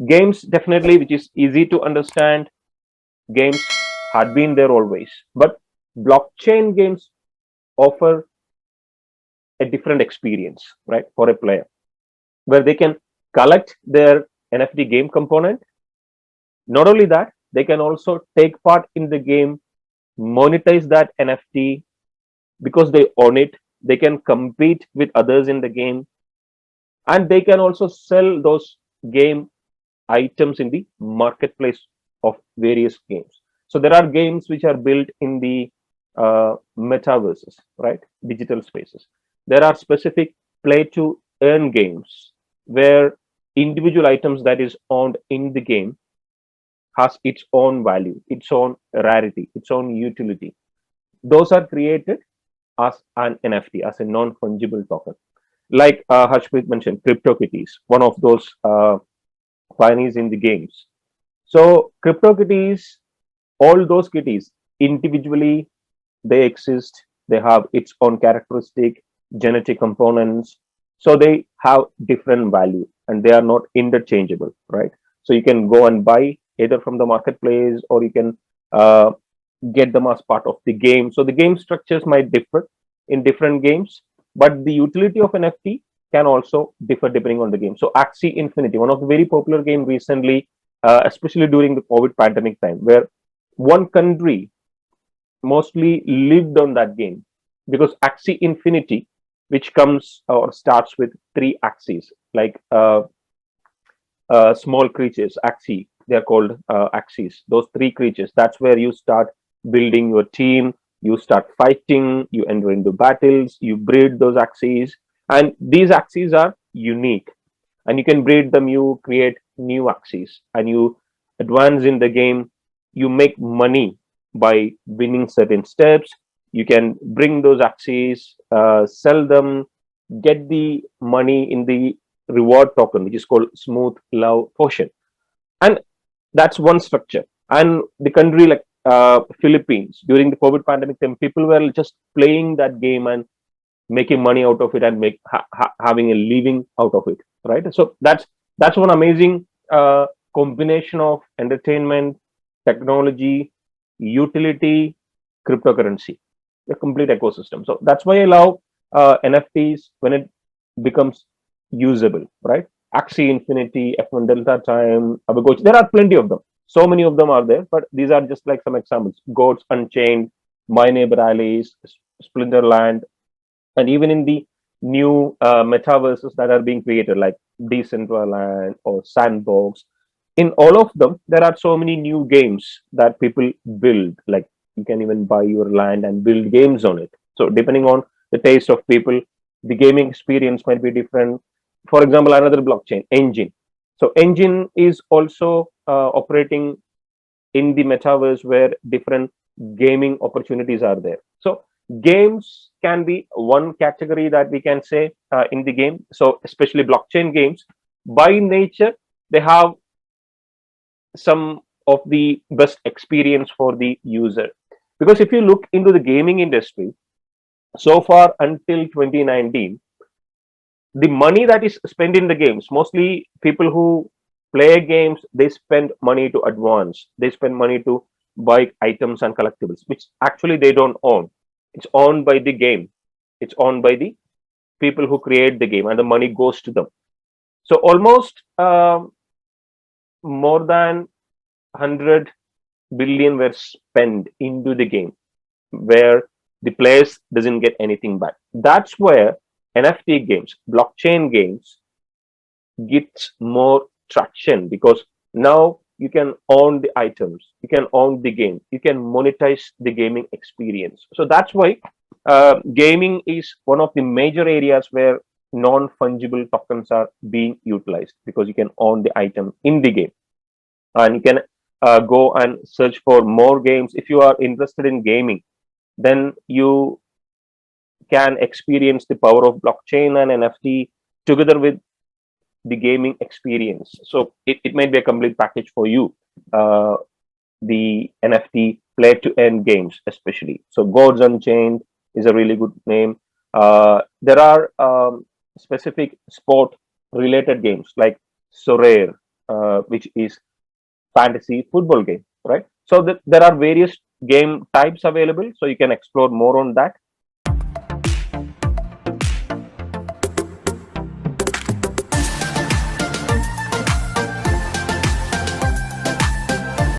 Games definitely, which is easy to understand. Games had been there always, but blockchain games offer a different experience, right, for a player, where they can collect their NFT game component. Not only that, they can also take part in the game, monetize that NFT because they own it. They can compete with others in the game, and they can also sell those game items in the marketplace of various games. So there are games which are built in the metaverses, right? Digital spaces. There are specific play to earn games where individual items that is owned in the game has its own value, its own rarity, its own utility. Those are created as an NFT, as a non-fungible token. Like Harshpreet mentioned, CryptoKitties, one of those pioneers in the games. So CryptoKitties, all those kitties individually, they exist. They have its own characteristic, genetic components. So they have different value and they are not interchangeable, right? So you can go and buy either from the marketplace or you can uh, get them as part of the game. So the game structures might differ in different games, but the utility of NFT can also differ depending on the game. So Axie Infinity, one of the very popular game recently, especially during the COVID pandemic time, where one country mostly lived on that game because Axie Infinity, which comes or starts with three axes, like small creatures, Axie, they're called axes. Those three creatures, that's where you start building your team, you start fighting, you enter into battles, you breed those axes, and these axes are unique. And you can breed them, you create new axes, and you advance in the game. You make money by winning certain steps. You can bring those axes, sell them, get the money in the reward token, which is called smooth love potion. And that's one structure. And the country like Philippines, during the COVID pandemic time, people were just playing that game and making money out of it and having a living out of it, right? So that's one amazing combination of entertainment, technology, utility, cryptocurrency, the complete ecosystem. So that's why I love NFTs when it becomes usable, right? Axie Infinity, F1 Delta Time, Abagoch, there are plenty of them. So many of them are there, but these are just like some examples. Gods Unchained, My Neighbor Alice, Splinterland, and even in the new metaverses that are being created, like Decentraland or Sandbox, in all of them, there are so many new games that people build. Like you can even buy your land and build games on it. So depending on the taste of people, the gaming experience might be different. For example, another blockchain, Engine. So Engine is also operating in the metaverse where different gaming opportunities are there. So games can be one category that we can say in the game. So especially blockchain games, by nature, they have some of the best experience for the user. Because if you look into the gaming industry, so far until 2019, the money that is spent in the games, mostly people who play games, they spend money to advance, they spend money to buy items and collectibles, which actually they don't own. It's owned by the game, it's owned by the people who create the game, and the money goes to them. So almost more than 100 billion were spent into the game, where the players doesn't get anything back. That's where NFT games, blockchain games, gets more traction, because now you can own the items, you can own the game, you can monetize the gaming experience. So that's why gaming is one of the major areas where non-fungible tokens are being utilized, because you can own the item in the game, and you can go and search for more games. If you are interested in gaming, then you can experience the power of blockchain and NFT together with the gaming experience. So it might be a complete package for you. The NFT play to earn games, especially. So Gods Unchained is a really good name. There are specific sport related games like Sorare. which is fantasy football game, right? So there are various game types available, so you can explore more on that.